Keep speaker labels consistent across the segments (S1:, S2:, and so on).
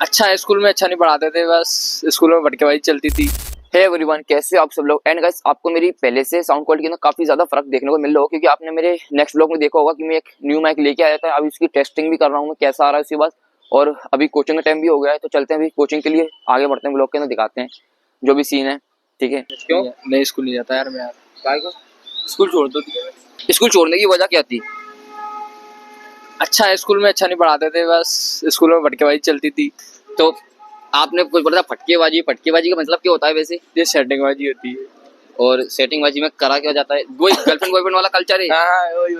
S1: अच्छा स्कूल में अच्छा नहीं पढ़ाते थे, बस स्कूल में भटकेबाजी चलती थी। हे एवरीवन, कैसे आप सब लोग। एंड गाइस, आपको मेरी पहले से साउंड क्वालिटी में काफी ज्यादा फर्क देखने को मिल रहा होगा, क्योंकि आपने मेरे नेक्स्ट ब्लॉग में देखा होगा कि मैं एक न्यू माइक लेके आया था। अभी उसकी टेस्टिंग भी कर रहा हूँ मैं, कैसा आ रहा है उसके बाद। और अभी कोचिंग का टाइम भी हो गया है, तो चलते हैं अभी कोचिंग के लिए, आगे बढ़ते हैं, ब्लॉग के अंदर दिखाते हैं जो भी सीन है। ठीक है। क्यों
S2: नहीं स्कूल नहीं जाता यार मैं यार।
S1: काय को
S2: स्कूल छोड़ दो।
S1: स्कूल छोड़ने की वजह क्या थी? अच्छा स्कूल में अच्छा नहीं पढ़ाते थे, बस स्कूल में भटकेबाजी चलती थी। तो आपने कुछ बोला फटकेबाजी, फटकेबाजी का मतलब क्या होता है वैसे?
S2: ये सेटिंगबाजी होती है।
S1: और सेटिंगबाजी में करा क्या जाता है? वही गर्लफ्रेंड बॉयफ्रेंड वाला कल्चर है।
S2: हाँ वही।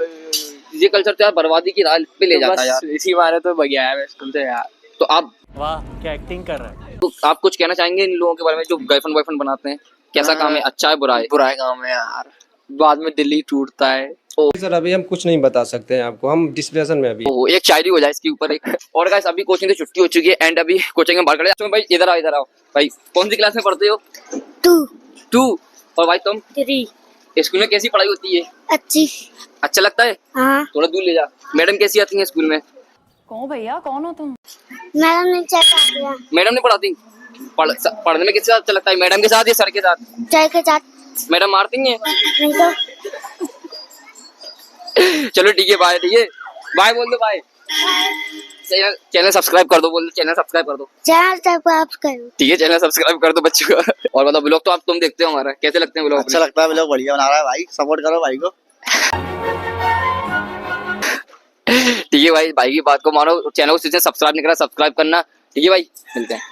S1: ये कल्चर तो यार बर्बादी की राह पे ले जाता है यार।
S2: इसी मारे तो बगया है मैं स्कूल से यार।
S1: तो आप
S3: वाह क्या एक्टिंग कर रहा है।
S1: तो आप कुछ कहना चाहेंगे इन लोगों के बारे में जो गर्लफ्रेंड बॉयफ्रेंड बनाते हैं? कैसा काम है, अच्छा है बुरा है?
S2: बुरा है काम है यार, बाद में दिल ही टूटता है।
S4: सर अभी हम कुछ नहीं बता सकते हैं आपको, हम डिस्कशन में अभी।
S1: ओहो, एक शायरी हो जाए इसके ऊपर एक। और गाइस, अभी कोचिंग से छुट्टी हो चुकी है एंड अभी कोचिंग में बाहर खड़े हैं। भाई इधर आओ, इधर आओ भाई। कौन सी क्लास में पढ़ते हो? 2 और भाई तुम?
S5: 3।
S1: स्कूल में कैसी पढ़ाई होती है?
S5: अच्छी।
S1: अच्छा लगता है?
S5: हाँ।
S1: थोड़ा दूर ले जा। मैडम कैसी आती है स्कूल में?
S6: कौन भैया, कौन हो तुम?
S5: मैडम ने चेक कर दिया।
S1: मैडम नहीं पढ़ाती? पढ़ने में किसके साथ अच्छा लगता है, मैडम के साथ या सर के साथ?
S5: चाय के साथ।
S1: मैडम मारती हैं?
S5: नहीं तो।
S1: चलो ठीक है, बाय। ठीक है, बाय बोल दो, बाय। चैनल सब्सक्राइब कर दो, बोल दो चैनल सब्सक्राइब कर दो।
S5: चैनल सब्सक्राइब करो।
S1: ठीक है, चैनल सब्सक्राइब कर दो बच्चों का। और बताओ, ब्लॉग तो आप तुम देखते हो हमारा, कैसे लगते हैं ब्लॉग?
S7: अच्छा लगता है, ब्लॉग बढ़िया बना रहा है भाई, सपोर्ट करो भाई को।
S1: ठीक है भाई, भाई की बात को मानो। चैनल को सब्सक्राइब नहीं करा, सब्सक्राइब करना। ठीक है भाई, मिलते हैं।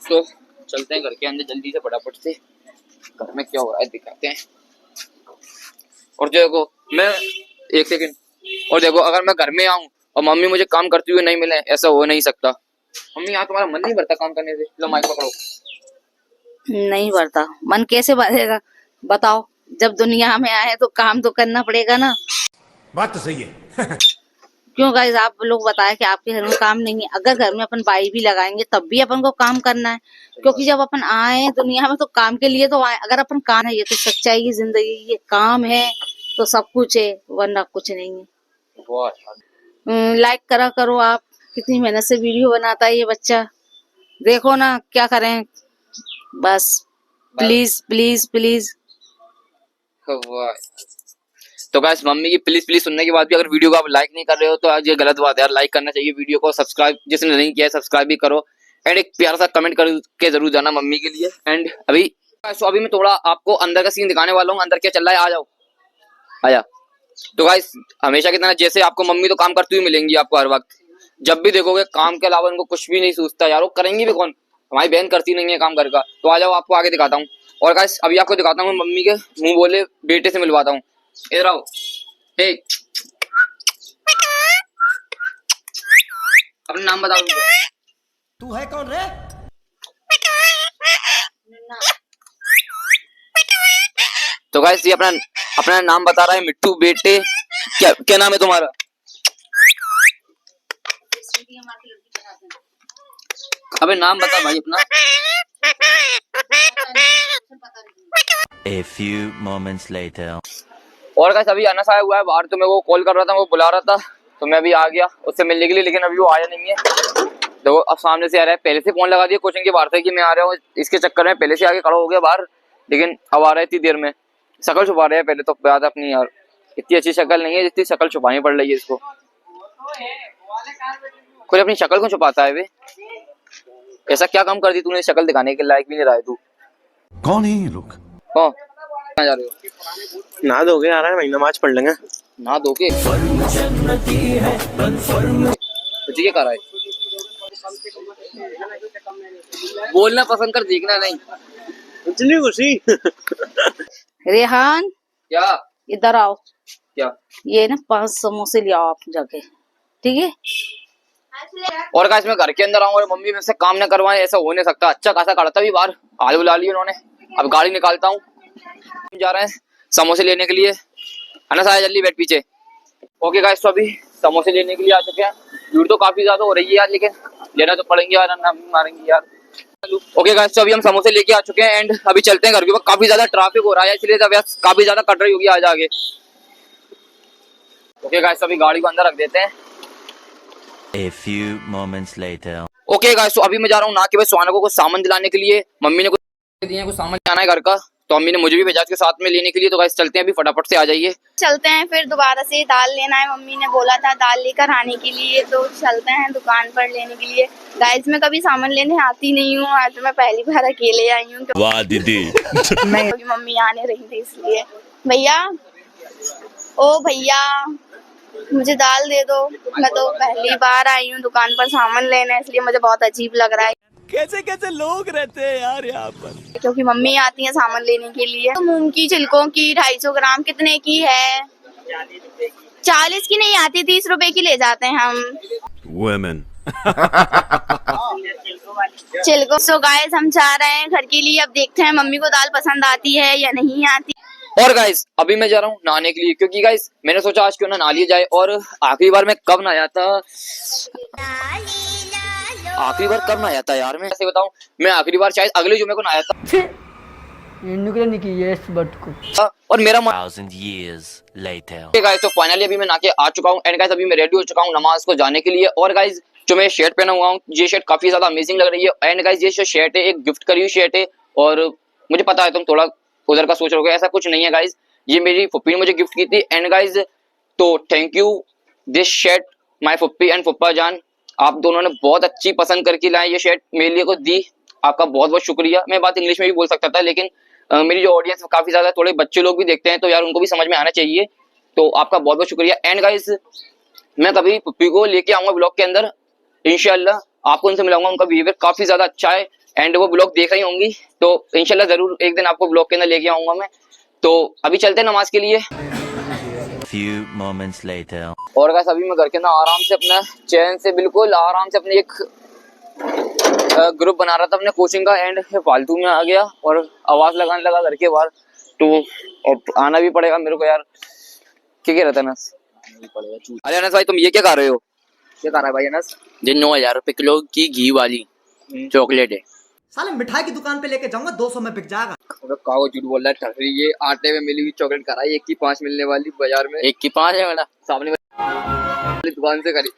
S1: तो चलते हैं घर के अंदर जल्दी से, फटाफट से। घर में क्या हो रहा है दिखाते हैं। और देखो मैं एक सेकंड, और देखो अगर मैं घर में आऊं और मम्मी मुझे काम करते हुए नहीं मिले, ऐसा हो नहीं सकता। मम्मी यहाँ तुम्हारा मन नहीं भरता काम करने से? लो माइक पकड़ो।
S8: नहीं भरता मन, कैसे भरेगा बताओ? जब दुनिया में आए तो काम तो करना पड़ेगा ना।
S3: बात तो सही है।
S8: क्यों गाइस, आप लोग बताए कि आपके घर में काम नहीं है? अगर घर में अपन बाई भी लगाएंगे तब भी अपन को काम करना है, क्योंकि जब अपन आए दुनिया में तो काम के लिए तो आए। अगर अपन काम है, ये तो सच्चाई की जिंदगी, ये काम है तो सब कुछ है, वरना कुछ नहीं है। लाइक करा करो आप, कितनी मेहनत से वीडियो बनाता है ये बच्चा, देखो ना क्या करें। बस प्लीज प्लीज प्लीज।
S1: तो गाइस, मम्मी की प्लीज प्लीज सुनने के बाद भी अगर वीडियो को आप लाइक नहीं कर रहे हो तो आज ये गलत बात है यार। लाइक करना चाहिए वीडियो को, सब्सक्राइब जिसने नहीं किया है सब्सक्राइब भी करो, एंड एक प्यारा सा कमेंट करके जरूर जाना मम्मी के लिए। एंड अभी मैं थोड़ा आपको अंदर का सीन दिखाने वाला हूँ, अंदर क्या चल रहा है। आ जाओ, आया। तो गाइस, हमेशा की तरह जैसे आपको मम्मी तो काम करती हुई मिलेंगी आपको हर वक्त, जब भी देखोगे काम के अलावा इनको कुछ भी नहीं सूझता यार। वो करेंगी भी कौन? हमारी बहन करती नहीं है काम घर का। तो आ जाओ, आपको आगे दिखाता हूँ। और गाइस, अभी आपको दिखाता हूँ मम्मी के मुंह बोले बेटे से मिलवाता हूँ। इधर आओ। हे, अपना नाम बताओ उनको।
S3: तू है कौन रे?
S1: तो गाइस, ये अपना नाम बता रहा है, मिट्टू बेटे। क्या नाम है तुम्हारा? अबे नाम बता भाई अपना।
S9: A few moments later.
S1: और गाइस, अभी अनस आया हुआ है बाहर, तो मैं वो कॉल कर रहा था, वो बुला रहा था, तो मैं अभी आ गया उससे मिलने के लिए, लेकिन अभी वो आया नहीं है। देखो अब सामने से आ रहा है, पहले से फोन लगा दिया कोचिंग के बाहर से कि मैं आ रहा हूँ, इसके चक्कर में पहले से आके खड़ा हो गया बाहर, लेकिन अब आ रहा है इतनी देर में। शक्ल छुपा रहे हैं पहले तो, बात अपनी यार इतनी अच्छी शक्ल नहीं है जितनी शक्ल छुपानी पड़ रही है इसको। कोई अपनी शक्ल को छुपाता है वे? ऐसा क्या काम कर दी तूने, शक्ल दिखाने के लायक भी नहीं रहा है तू।
S9: कौन है ये लोग?
S1: कहाँ जा रहे हो?
S7: नहा धोके आ रहा है भाई, नमाज पढ़ लेंगे।
S1: ना धो के क्या कर रहा है? बोलना पसंद कर, देखना नहीं।
S7: इतनी खुशी।
S8: रेहान
S1: क्या?
S8: इधर आओ।
S1: क्या?
S8: ये ना 5 समोसे ले आओ आप जाके, ठीक है?
S1: और गाइस, मैं घर के अंदर आऊँ और मम्मी मेरे से काम न करवाए, ऐसा हो नहीं सकता। अच्छा खासा करता भी बाहर, हाल बुला ली उन्होंने। अब गाड़ी निकालता हूँ, जा रहे हैं समोसे लेने के लिए। अनस आया, जल्दी बैठ पीछे। ओके गाइस, तो अभी समोसे लेने के लिए आ चुके हैं। भीड़ तो काफी ज्यादा हो रही है यार, लेकिन लेना तो पड़ेंगे यार, ना मारेंगे यार। ओके गाइस, तो अभी हम समोसे लेके आ चुके हैं एंड अभी चलते हैं घर के ऊपर। काफी ज्यादा ट्रैफिक हो रहा है, इसलिए काफी ज्यादा कट रही होगी आज आगे। ओके गाइस, अभी गाड़ी को अंदर रख देते हैं।
S9: A few moments later.
S1: Okay guys, तो अभी मैं जा रहा हूँ ना कि भाई सुहाना को कुछ सामान दिलाने के लिए। मम्मी ने कुछ दिए, कुछ सामान लाना है घर का, तो मम्मी ने मुझे भी भेजा के साथ में लेने के लिए। तो गाइस चलते हैं, अभी फटाफट से आ जाइए।
S5: चलते हैं फिर दोबारा से दाल लेना है, मम्मी ने बोला था दाल लेकर आने के लिए, तो चलते हैं दुकान पर लेने के लिए। गाइस मैं कभी सामान लेने आती नहीं हूँ, आज मैं पहली बार अकेले आई हूँ।
S9: वाह दीदी।
S5: क्योंकि मम्मी आने रही थी इसलिए। भैया, ओ भैया मुझे दाल दे दो, मैं तो पहली बार आई हूँ दुकान पर सामान लेने, इसलिए मुझे बहुत अजीब लग रहा है।
S3: कैसे कैसे लोग रहते हैं यार यहाँ पर।
S5: क्योंकि मम्मी आती है सामान लेने के लिए। तो मूंग की छिलकों की 250 ग्राम कितने की है? 40 की नहीं आती, 30 रुपए की ले जाते हैं हम।
S9: Women.
S5: छिलकों। सो गाइस हम जा रहे हैं घर के लिए, अब देखते हैं मम्मी को दाल पसंद आती है या नहीं आती।
S1: और गाइस अभी मैं जा रहा हूँ नहाने के लिए, क्योंकि गाइस मैंने सोचा आज क्यों ना नहा लिया जाए। और आखिरी बार मैं कब नहाया था, आखिरी बार कब नहाया था यार, मैं ऐसे बताऊं, मैं आखिरी बार शायद अगले जुमे को नहाया था। और मेरा
S9: 1000 years later.
S1: गाइस तो फाइनली अभी मैं नहा के आ चुका हूँ। एंड गाइस अभी मैं रेडी हो चुका हूँ नमाज को जाने के लिए। और गाइस जो मैं शर्ट पहना हुआ हूँ, ये शर्ट काफी ज्यादा अमेजिंग लग रही है। एंड गाइस ये जो शर्ट है एक गिफ्ट करी हुई शर्ट है, और मुझे पता है तुम थोड़ा उधर का सोच रहे हो, ऐसा कुछ नहीं है गाइस, ये मेरी फुप्पी ने मुझे गिफ्ट की थी। एंड गाइस तो thank you this shirt my फुप्पी एंड फुप्पा जान, आप दोनों ने बहुत अच्छी पसंद करके लाए ये शर्ट मेरे लिए को दी, आपका बहुत बहुत शुक्रिया। मैं बात इंग्लिश में भी बोल सकता था, लेकिन मेरी जो ऑडियंस काफी ज्यादा थोड़े बच्चे लोग भी देखते हैं, तो यार उनको भी समझ में आना चाहिए, तो आपका बहुत बहुत शुक्रिया। एंड गाइस मैं कभी पुप्पी को लेके आऊंगा ब्लॉग के अंदर, इंशाल्लाह आपको उनसे मिलाऊंगा, उनका बिहेवियर काफी ज्यादा अच्छा है। एंड वो ब्लॉग देख रही होंगी, तो इंशाल्लाह जरूर एक दिन आपको ब्लॉग के अंदर लेके आऊंगा मैं। तो अभी चलते हैं नमाज के लिए।
S9: Few moments later.
S1: और गाइस अभी मैं घर के अंदर आराम से अपना चैन से बिल्कुल आराम से अपनी एक ग्रुप बना रहा था अपने कोचिंग का, एंड फालतू में आ गया और आवाज लगाने लगा घर के बाहर, तो अब आना भी पड़ेगा मेरे को यार। क्या कह रहा था अनस? अरे अनस भाई तुम ये क्या खा रहे हो? क्या खा रहा है भाई अनस? ये 9000 रुपए किलो की घी वाली चॉकलेट है।
S3: साले मिठाई की दुकान पे लेके जाऊंगा, 200 में बिक जाएगा।
S1: कागो झूठ बोल रहा है, ठहरी ये आटे में मिली हुई चॉकलेट खा रहा है, 1 की 5 मिलने वाली बाजार में। 1 की 5 है मेरा सामने वाली दुकान से खरीद।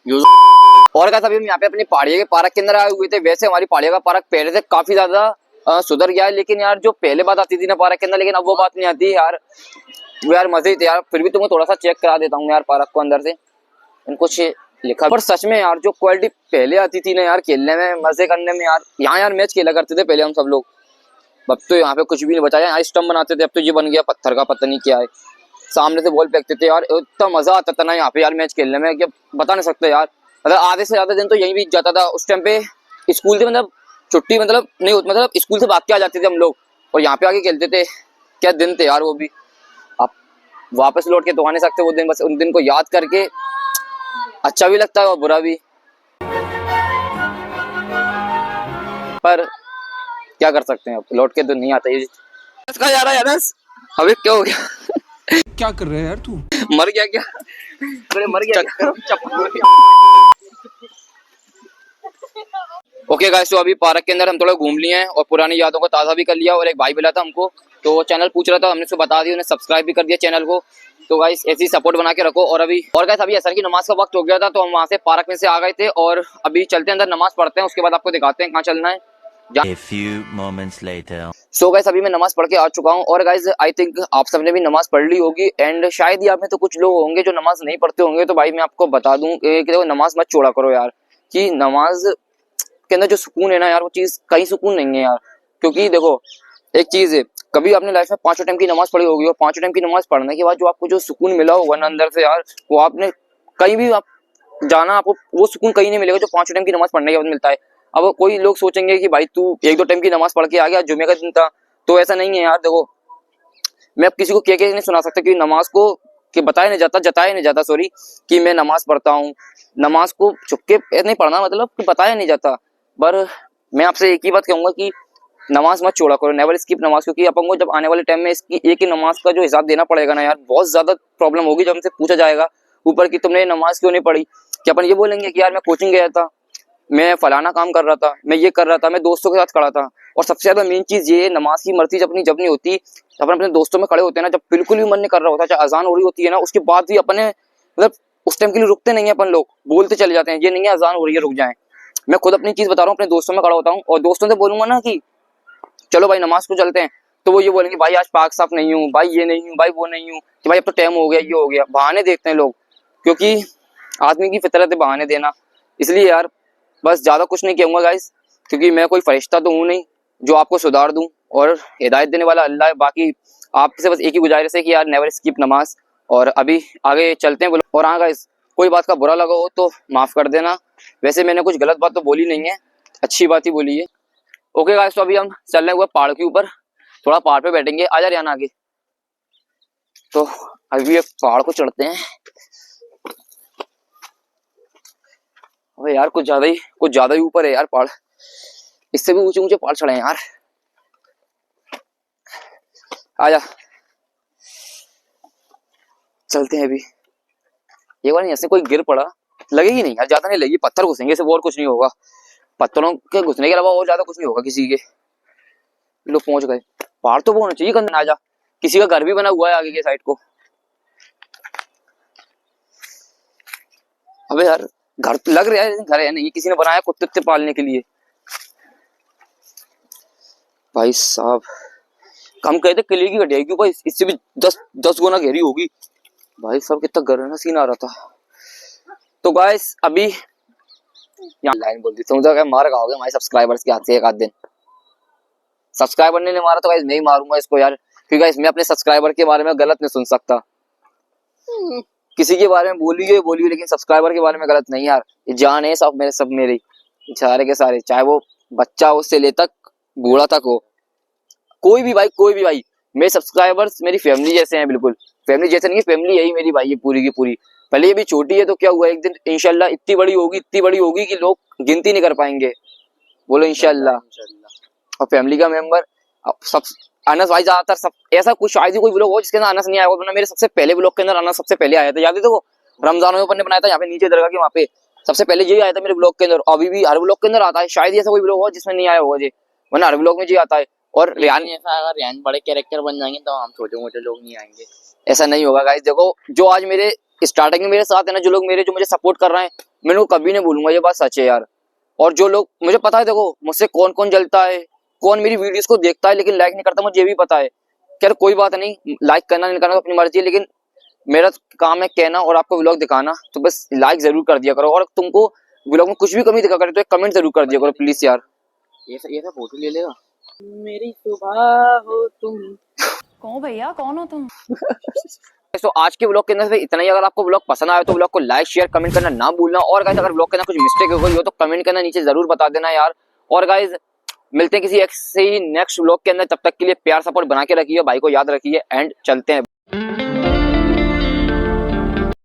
S1: और क्या, अभी हम यहाँ पे अपनी पहाड़िया के पार्क के अंदर आए हुए थे। वैसे हमारी पहाड़िया का पार्क पहले से काफी ज्यादा सुधर गया है, लेकिन यार जो पहले बात आती थी ना पार्क के अंदर, लेकिन अब वो बात नहीं आती यार। वो यार मजे ही थे यार। फिर भी तुम्हें थोड़ा सा चेक करा देता हूँ यार पार्क को अंदर से, कुछ लिखा, पर सच में यार जो क्वालिटी पहले आती थी ना यार खेलने में, मजे करने में यार। यहाँ यार मैच खेला करते थे पहले हम सब लोग, अब तो यहाँ पे कुछ भी नहीं बचा। यहाँ स्टंप बनाते थे, अब तो ये बन गया पत्थर का, पता नहीं क्या है। सामने से बॉल फेंकते थे यार, इतना मजा आता था ना यहाँ पे यार मैच खेलने में, क्या बता नहीं सकते यार। मतलब आधे से ज्यादा दिन तो यहीं बीत जाता था उस टाइम पे। स्कूल से मतलब छुट्टी मतलब नहीं होती, मतलब स्कूल से भाग के आ जाते थे हम लोग और यहाँ पे आके खेलते थे। क्या दिन थे यार वो भी, अब वापस लौट के तो आ नहीं सकते वो दिन। बस उन दिन को याद करके अच्छा भी लगता है और बुरा भी, पर क्या कर सकते हैं, अब लौट के तो नहीं आता ये। कहाँ जा रहा है अनस? अबे क्या हो गया?
S3: क्या कर रहे हैं यार तू?
S1: मर गया क्या? अरे मर गया। ओके गाइस, तो अभी पार्क के अंदर हम थोड़ा घूम लिए हैं और पुरानी यादों को ताज़ा भी कर लिया। और एक भाई मिला था हमको, तो वो चैनल पूछ रहा था, हमने उसको बता दिया, उन्हें सब्सक्राइब भी कर दिया चैनल को। तो गाइस ऐसी सपोर्ट बना के रखो। और गाइस अभी असर की नमाज का वक्त हो गया था, तो हम वहाँ से पार्क में से आ गए थे और अभी चलते हैं अंदर, नमाज पढ़ते हैं, उसके बाद आपको दिखाते हैं कहाँ चलना है।
S9: A few moments later.
S1: So guys अभी मैं नमाज पढ़ के आ चुका हूँ। और गाइस आई थिंक आप सबने भी नमाज पढ़ ली होगी, एंड शायद ही आप में तो कुछ लोग होंगे जो नमाज नहीं पढ़ते होंगे। तो भाई मैं आपको बता दूं कि देखो नमाज मत छोड़ा करो यार, कि नमाज के अंदर जो सुकून है ना यार, वो चीज कहीं सुकून नहीं है यार। क्योंकि देखो एक चीज है, कभी आपने लाइफ में 5 टाइम की नमाज पढ़ी होगी और 5 टाइम की नमाज पढ़ने के बाद जो आपको जो सुकून मिला होगा ना अंदर से यार, वो आपने कहीं भी आप जाना, आपको वो सुकून कहीं नहीं मिलेगा जो 5 टाइम की नमाज पढ़ने के बाद मिलता है। अब कोई लोग सोचेंगे कि भाई तू 1-2 टाइम की नमाज पढ़ के आ गया, जुमे का दिन था, तो ऐसा नहीं है यार। देखो मैं अब किसी को कह के नहीं सुना सकता कि नमाज को कि जताया नहीं जाता सॉरी, कि मैं नमाज पढ़ता हूँ। नमाज को छुपके नहीं पढ़ना मतलब कि बताया नहीं जाता। पर मैं आपसे एक ही बात कहूंगा कि नमाज मत छोड़ा करो, नेवर स्किप नमाज, क्योंकि अपन को जब आने वाले टाइम में इसकी एक ही नमाज का जो हिसाब देना पड़ेगा ना यार, बहुत ज्यादा प्रॉब्लम होगी जब हमसे पूछा जाएगा ऊपर कि तुमने नमाज क्यों नहीं पढ़ी। कि अपन ये बोलेंगे कि यार मैं कोचिंग गया था, मैं फलाना काम कर रहा था, मैं ये कर रहा था, मैं दोस्तों के साथ खड़ा था। और सबसे ज्यादा मेन चीज ये, नमाज की मर्जी जब नहीं होती, अपन अपने दोस्तों में खड़े होते हैं ना, जब बिल्कुल भी मन नहीं कर रहा होता, चाहे अजान हो रही होती है ना, उसके बाद भी अपने मतलब उस टाइम के लिए रुकते नहीं है अपन लोग, बोलते चले जाते हैं ये नहीं है अजान हो रही है रुक जाएं। मैं खुद अपनी चीज बता रहा हूँ, अपने दोस्तों में खड़ा होता हूँ और दोस्तों से बोलूंगा ना कि चलो भाई नमाज को चलते हैं, तो वो ये बोलेंगे भाई आज पाक साफ नहीं हूँ, भाई ये नहीं हूँ, भाई वो नहीं हूँ, कि भाई अब तो टाइम हो गया, ये हो गया। बहाने देखते हैं लोग, क्योंकि आदमी की फितरत है बहाने देना। इसलिए यार बस ज्यादा कुछ नहीं कहूंगा गाइस, क्योंकि मैं कोई फरिश्ता तो हूँ नहीं जो आपको सुधार दूं, और हिदायत देने वाला अल्लाह है। बाकी आपसे बस एक ही गुजारिश है कि यार नेवर स्किप नमाज। और अभी आगे चलते हैं। और हाँ गाइस, कोई बात का बुरा लगा हो तो माफ कर देना। वैसे मैंने कुछ गलत बात तो बोली नहीं है, अच्छी बात ही बोली है। ओके गाइस, तो अभी हम चल रहे हुए पहाड़ के ऊपर, थोड़ा पहाड़ पे बैठेंगे। आजा रियान आगे। तो अभी ये पहाड़ को चढ़ते हैं। अबे यार कुछ ज्यादा ही ऊपर है यार पहाड़, इससे भी ऊंचे ऊंचे पहाड़ चढ़े हैं यार। आजा चलते हैं। अभी एक बार ऐसे कोई गिर पड़ा लगेगी नहीं यार, ज्यादा नहीं लगेगी, पत्थर घुसेंगे सिर्फ, और कुछ नहीं होगा। पत्थरों के घुसने के अलावा और ज्यादा कुछ नहीं होगा किसी के। लोग पहुंच गए, पहाड़ तो वो होना चाहिए कंधे। आजा, किसी का घर भी बना हुआ है आगे के साइड को। अबे यार घर लग रहा है, घर है नहीं, किसी ने बनाया कुत्ते पालने के लिए। भाई साहब हम कहते किले की गड्ढे क्यों भाई, इससे भी 10 गुना गहरी होगी। भाई साहब कितना गहरा सीन आ रहा था। तो गाइस अभी यहाँ लाइन बोल दी, समझा मार खाओगे हमारे सब्सक्राइबर्स के हाथ से एक आध दिन। सब्सक्राइबर ने मारा तो गाइस मैं ही मारूंगा इसको यार, क्योंकि गाइस मैं अपने सब्सक्राइबर के बारे में गलत नहीं सुन सकता। किसी के बारे में बोलिए लेकिन सब्सक्राइबर के बारे में गलत नहीं यार। ये जान है सब मेरे सारे के सारे, चाहे वो बच्चा हो से ले तक बूढ़ा तक हो, कोई भी भाई मेरे सब्सक्राइबर्स मेरी फैमिली जैसे हैं। बिल्कुल फैमिली जैसे नहीं है, फैमिली यही मेरी भाई है पूरी की पूरी। भले ये भी छोटी है तो क्या हुआ, एक दिन इंशाल्लाह इतनी बड़ी होगी कि लोग गिनती नहीं कर पाएंगे। बोलो इंशाल्लाह। और फैमिली का मेंबर सब अनस भाई ज्यादातर सब, ऐसा कुछ शायद ही कोई ब्लॉग हो जिसके अंदर अनस नहीं आया हो, वरना मेरे सबसे पहले ब्लॉग के अंदर अनस सबसे पहले आया था। याद है देखो, रमजान में अपन ने बनाया था यहाँ पे नीचे दरगाह के वहाँ पे, सबसे पहले यही आया था मेरे ब्लॉग के अंदर। अभी भी हर ब्लॉग के अंदर आता है, शायद ऐसा कोई ब्लॉग हो जिसमें नहीं आया होगा जी, वरना हर ब्लॉग में जी आता है। और रियान
S2: ऐसा अगर रियान बड़े कैरेक्टर बन जाएंगे तो हम छोटे मोटे लोग नहीं आएंगे,
S1: ऐसा नहीं होगा गाइस। देखो जो आज मेरे स्टार्टिंग में मेरे साथ है ना, जो लोग जो मुझे सपोर्ट कर रहे हैं, मैं उनको कभी नहीं भूलूंगा, ये बात सच है यार। और जो लोग, मुझे पता है देखो मुझसे कौन कौन जलता है, कौन मेरी वीडियोस को देखता है लेकिन लाइक नहीं करता, मुझे ये भी पता है। यार कोई बात नहीं, लाइक करना नहीं करना तो अपनी मर्जी है, लेकिन मेरा काम है कहना और आपको व्लॉग दिखाना, तो बस लाइक जरूर कर दिया करो। और तुमको व्लॉग में कुछ भी कमी दिखा करे तो एक कमेंट जरूर कर दिया करो प्लीज यार।
S2: ये सब फोटो ले लेगा। मेरी सुबह हो तुम।
S6: कौन भैया, कौन हो तुम?
S1: तो आज के व्लॉग के अंदर से इतना ही। अगर आपको व्लॉग पसंद आया तो व्लॉग को लाइक शेयर कमेंट करना ना भूलना। और गाइस अगर व्लॉग के अंदर कुछ मिस्टेक हो गई हो तो कमेंट करना नीचे जरूर बता देना यार। और गाइस मिलते हैं किसी ऐसे ही नेक्स्ट व्लॉग के अंदर, तब तक के लिए प्यार सपोर्ट बना के रखिए, भाई को याद रखिए एंड चलते हैं।